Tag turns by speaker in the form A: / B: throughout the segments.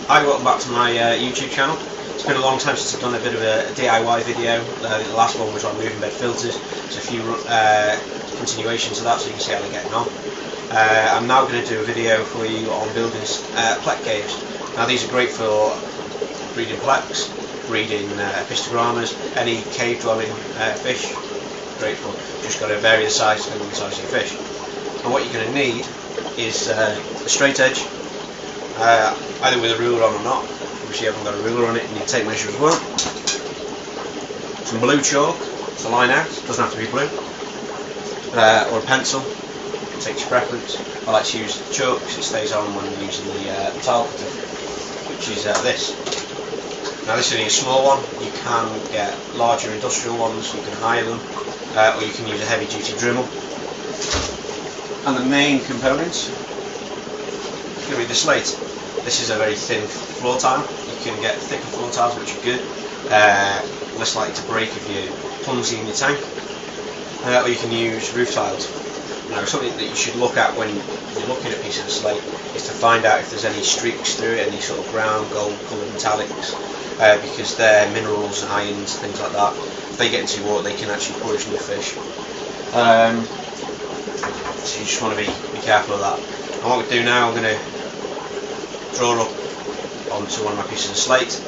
A: Hi, welcome back to my YouTube channel. It's been a long time since I've done a bit of a DIY video. The last one was on moving bed filters. There's a few continuations of that, so you can see how they're getting on. I'm now going to do a video for you on building Plec caves. Now these are great for breeding plecs, breeding pistogrammas, any cave dwelling fish. Great for. Just got to vary the size depending on the size of your fish. And what you're going to need is a straight edge, either with a ruler on or not. Obviously you haven't got a ruler on it, and you take measure as well. Some blue chalk to line out, doesn't have to be blue, or a pencil, take your preference. I like to use chalk because it stays on when I'm using the tile cutter, which is this. Now this is only a small one. You can get larger industrial ones, you can hire them, or you can use a heavy duty Dremel. And the main components is going to be the slate. This is a very thin floor tile. You can get thicker floor tiles which are good, less likely to break if you're clumsy in your tank, or you can use roof tiles. Now something that you should look at when you're looking at pieces of slate is to find out if there's any streaks through it, any sort of brown, gold coloured metallics, because they're minerals, irons, things like that. If they get into water they can actually poison your fish. So you just want to be careful of that. And what we do now, I'm going to draw up onto one of my pieces of slate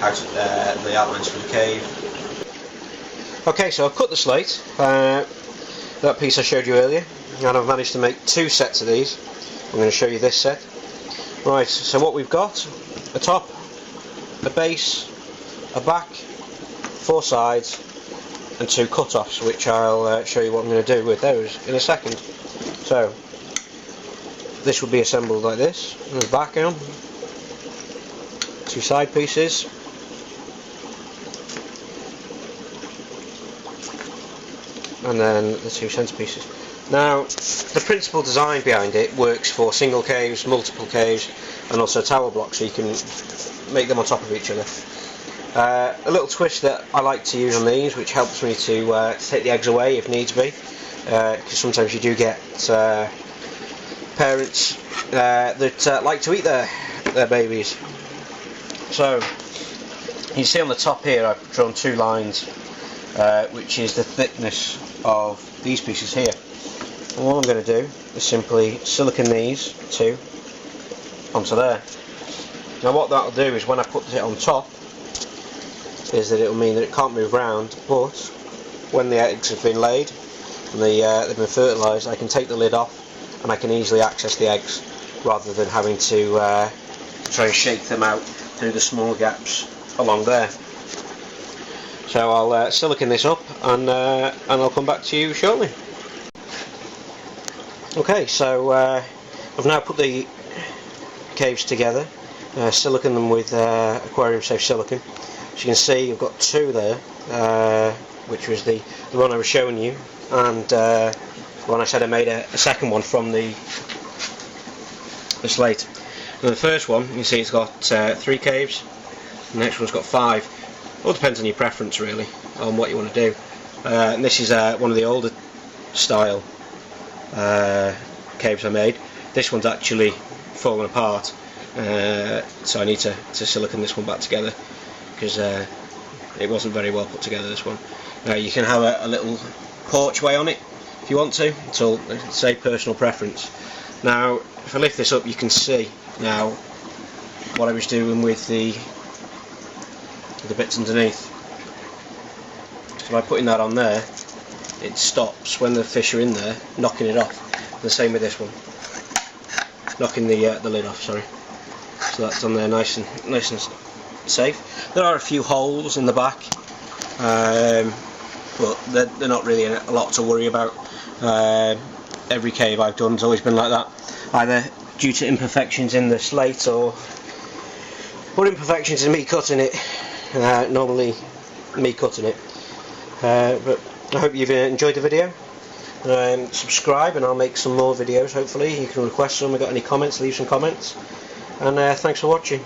A: out the outlines for the cave. Okay, so I've cut the slate, that piece I showed you earlier, and I've managed to make two sets of these. I'm going to show you this set. Right, so what we've got: a top, a base, a back, four sides, and two cut-offs, which I'll show you what I'm going to do with those in a second. So this will be assembled like this, and the back on, two side pieces, and then the two centre pieces. Now the principal design behind it works for single caves, multiple caves, and also tower blocks, so you can make them on top of each other. A little twist that I like to use on these, which helps me to take the eggs away if needs be, because sometimes you do get parents that like to eat their babies. So you can see on the top here I've drawn two lines, which is the thickness of these pieces here. And what I'm going to do is simply silicone these two onto there. Now what that'll do is when I put it on top is that it will mean that it can't move round, but when the eggs have been laid and they've been fertilised, I can take the lid off and I can easily access the eggs rather than having to try and shake them out through the small gaps along there. So I'll silicone this up and I'll come back to you shortly. Okay, so I've now put the caves together, silicone them with aquarium safe silicone. As you can see, I've got two there, which was the one I was showing you, and when I said I made a second one from the slate. And the first one, you can see it's got 3 caves, the next one's got 5. All depends on your preference really, on what you want to do. And this is one of the older style caves I made. This one's actually fallen apart, so I need to silicone this one back together, because it wasn't very well put together, this one. Now you can have a little porchway on it if you want to. It's all, say, personal preference. Now if I lift this up you can see now what I was doing with the bits underneath. So by putting that on there, it stops when the fish are in there, knocking it off. The same with this one, knocking the lid off, sorry. So that's on there nice and safe. There are a few holes in the back, but they're not really a lot to worry about. Every cave I've done has always been like that, either due to imperfections in the slate or imperfections in me cutting it. Normally me cutting it, but I hope you've enjoyed the video. Subscribe and I'll make some more videos hopefully. You can request some, if you've got any comments, leave some comments, and thanks for watching.